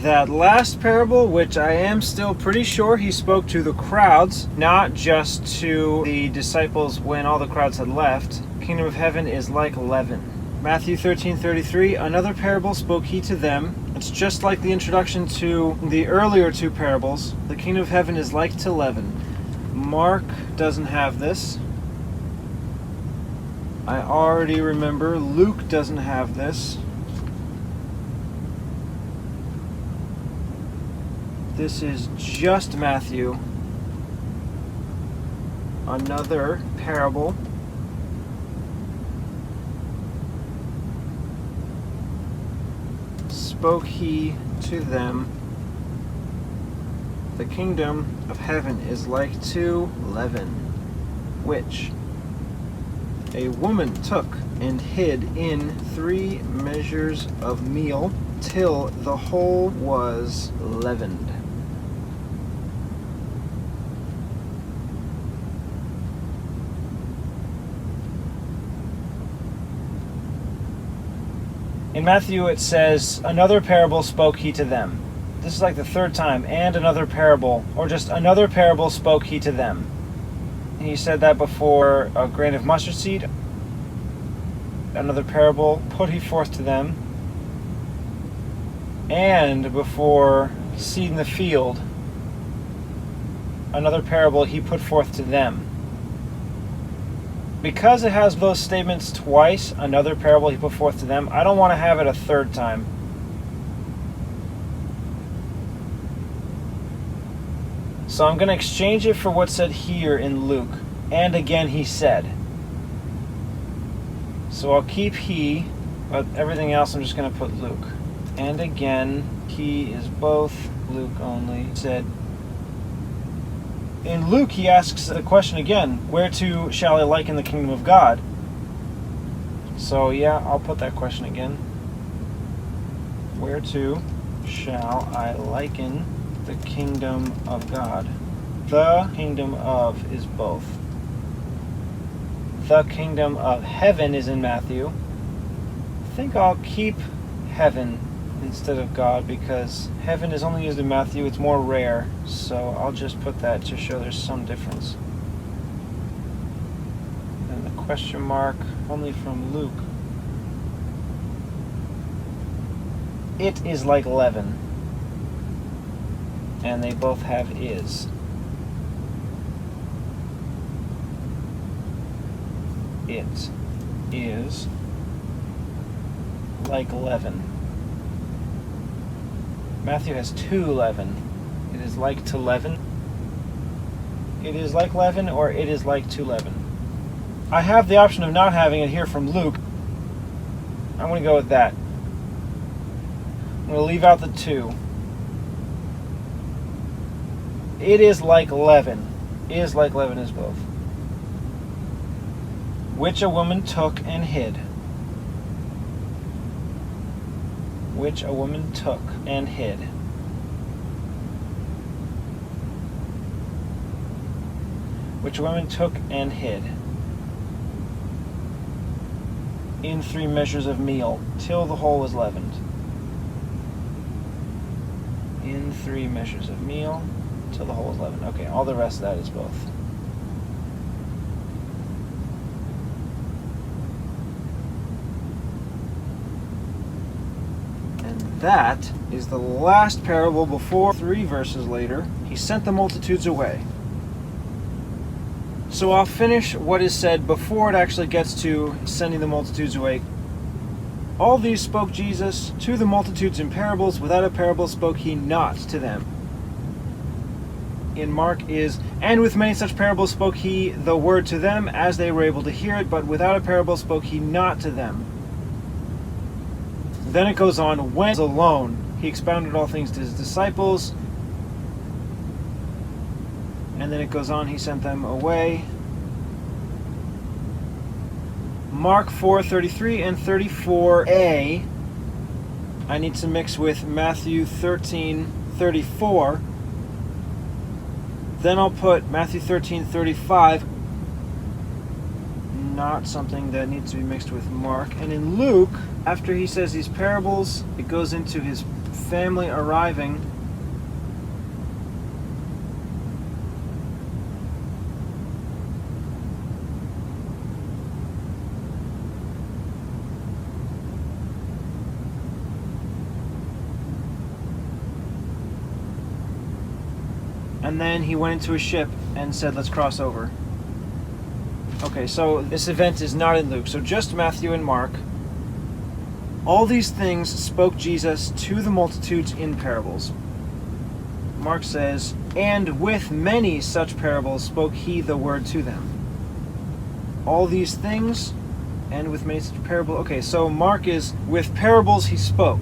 that last parable, which I am still pretty sure he spoke to the crowds, not just to the disciples when all the crowds had left. Kingdom of heaven is like leaven. Matthew 13:33, another parable spoke he to them. It's just like the introduction to the earlier two parables. The kingdom of heaven is like to leaven. Mark doesn't have this. I already remember. Luke doesn't have this. This is just Matthew. Another parable. Spoke he to them. The kingdom of heaven is like to leaven, which a woman took and hid in 3 measures of meal till the whole was leavened. In Matthew it says, another parable spoke he to them. This is like the 3rd time, and another parable, or just another parable spoke he to them. He said that before a grain of mustard seed. Another parable put he forth to them. And before seed in the field, another parable he put forth to them. Because it has those statements twice, another parable he put forth to them, I don't want to have it a 3rd time. So I'm going to exchange it for what's said here in Luke. And again he said. So I'll keep he, but everything else I'm just going to put Luke. And again, he is both Luke only. Said. In Luke he asks the question again, whereto shall I liken the kingdom of God? So yeah, I'll put that question again. Whereto shall I liken the kingdom of God? The kingdom of is both. The kingdom of heaven is in Matthew. I think I'll keep heaven instead of God because heaven is only used in Matthew. It's more rare, so I'll just put that to show there's some difference. And the question mark only from Luke. It is like leaven. And they both have is. It is like leaven. Matthew has 2 leaven. It is like to leaven. It is like leaven, or it is like to leaven. I have the option of not having it here from Luke. I'm going to go with that. I'm going to leave out the 2. It is like leaven. Is like leaven is both. Which a woman took and hid. Which a woman took and hid. Which a woman took and hid. In 3 measures of meal, till the whole was leavened. In 3 measures of meal, till the whole was leavened. Okay, all the rest of that is both. That is the last parable before 3 verses later. He sent the multitudes away. So I'll finish what is said before it actually gets to sending the multitudes away. All these spoke Jesus to the multitudes in parables. Without a parable spoke he not to them. In Mark is, and with many such parables spoke he the word to them as they were able to hear it, but without a parable spoke he not to them. Then it goes on, when alone, he expounded all things to his disciples. And then it goes on, he sent them away. Mark 4:33 and 34a. I need to mix with Matthew 13:34. Then I'll put Matthew 13:35. Not something that needs to be mixed with Mark. And in Luke, after he says these parables, it goes into his family arriving. And then he went into a ship and said, let's cross over. Okay, so this event is not in Luke, so just Matthew and Mark. All these things spoke Jesus to the multitudes in parables. Mark says, and with many such parables spoke he the word to them. All these things, and with many such parables. Okay, so Mark is, with parables he spoke.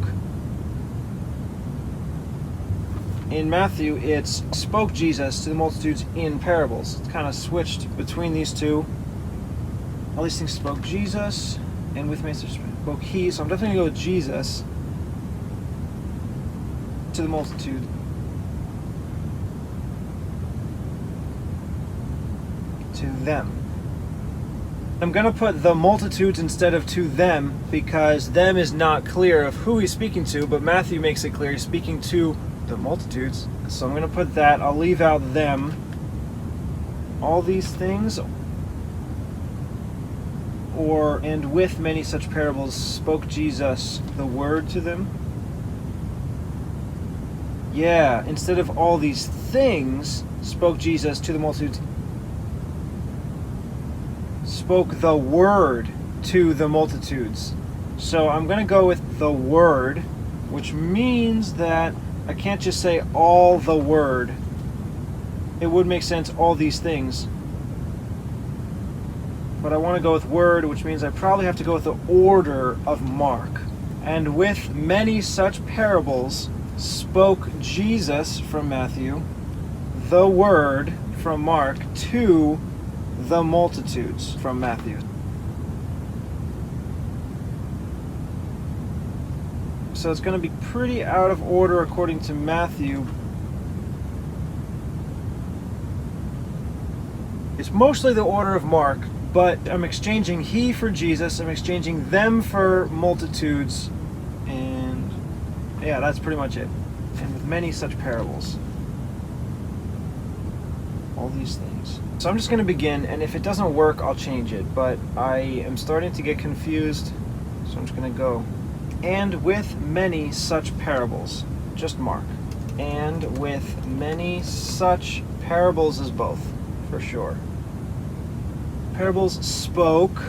In Matthew, it's spoke Jesus to the multitudes in parables. It's kind of switched between these two. All these things spoke Jesus, and with many such spoke he. So I'm definitely going to go with Jesus to the multitude. To them. I'm going to put the multitudes instead of to them because them is not clear of who he's speaking to, but Matthew makes it clear he's speaking to the multitudes. So I'm going to put that. I'll leave out them. All these things, and with many such parables spoke Jesus the word to them. Yeah, instead of all these things spoke Jesus to the multitudes, spoke the word to the multitudes. So I'm going to go with the word, which means that I can't just say all the word. It would make sense, all these things. But I want to go with word, which means I probably have to go with the order of Mark. And with many such parables spoke Jesus from Matthew, the word from Mark, to the multitudes from Matthew. So it's going to be pretty out of order according to Matthew. It's mostly the order of Mark, but I'm exchanging he for Jesus, I'm exchanging them for multitudes, and yeah, that's pretty much it. And with many such parables. All these things. So I'm just going to begin, and if it doesn't work, I'll change it, but I am starting to get confused, so I'm just going to go. And with many such parables, just Mark. And with many such parables is both, for sure. Parables spoke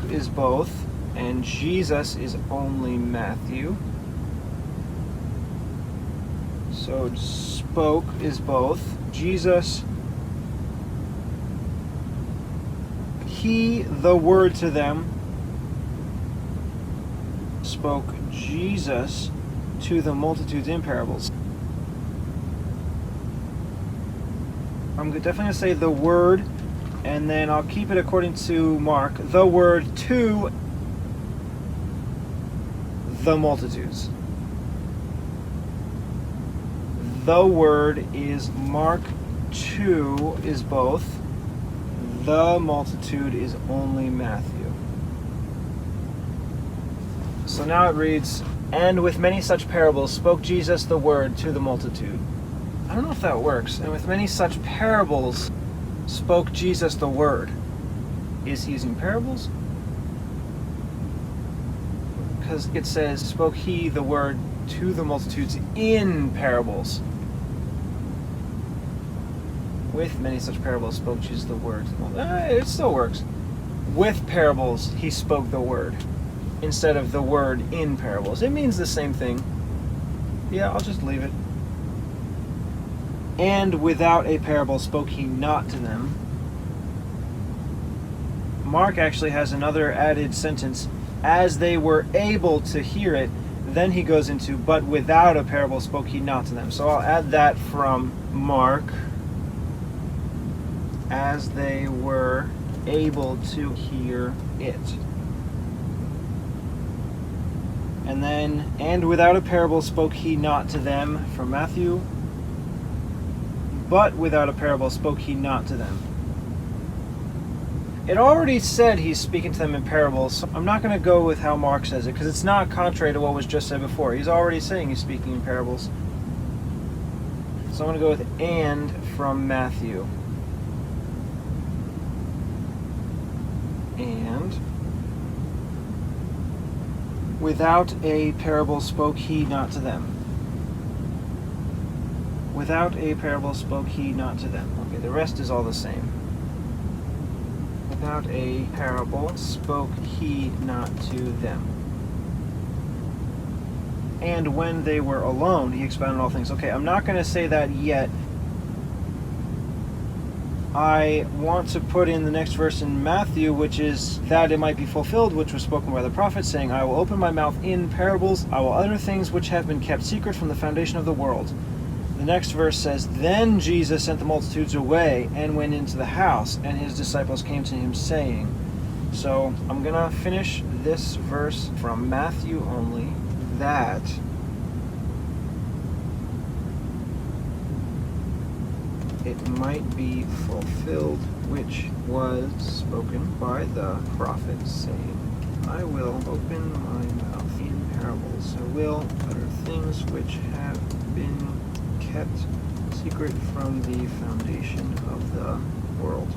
is both, and Jesus is only Matthew. So spoke is both. Jesus, he, the word to them, spoke Jesus to the multitudes in parables. I'm definitely going to say the word, and then I'll keep it according to Mark, the word to the multitudes. The word is Mark 2 is both. The multitude is only Matthew. So now it reads, and with many such parables spoke Jesus the word to the multitude. I don't know if that works. And with many such parables spoke Jesus the word. Is he using parables? Because it says, spoke he the word to the multitudes in parables. With many such parables spoke Jesus the word to the multitudes. It still works. With parables he spoke the word, instead of the word in parables. It means the same thing. Yeah, I'll just leave it. And without a parable spoke he not to them. Mark actually has another added sentence, as they were able to hear it. Then he goes into, but without a parable spoke he not to them. So I'll add that from Mark. As they were able to hear it. And then, and without a parable spoke he not to them, from Matthew. But without a parable spoke he not to them. It already said he's speaking to them in parables, so I'm not going to go with how Mark says it, because it's not contrary to what was just said before. He's already saying he's speaking in parables. So I'm going to go with "and" from Matthew. And without a parable spoke he not to them. Without a parable spoke he not to them. Okay, the rest is all the same. Without a parable spoke he not to them. And when they were alone, he expounded all things. Okay, I'm not going to say that yet. I want to put in the next verse in Matthew, which is that it might be fulfilled, which was spoken by the prophet, saying, I will open my mouth in parables, I will utter things which have been kept secret from the foundation of the world. The next verse says, Then Jesus sent the multitudes away and went into the house, and his disciples came to him, saying. So I'm going to finish this verse from Matthew only, that it might be fulfilled, which was spoken by the prophet, saying, I will open my mouth in parables. I will utter things which have been kept secret from the foundation of the world.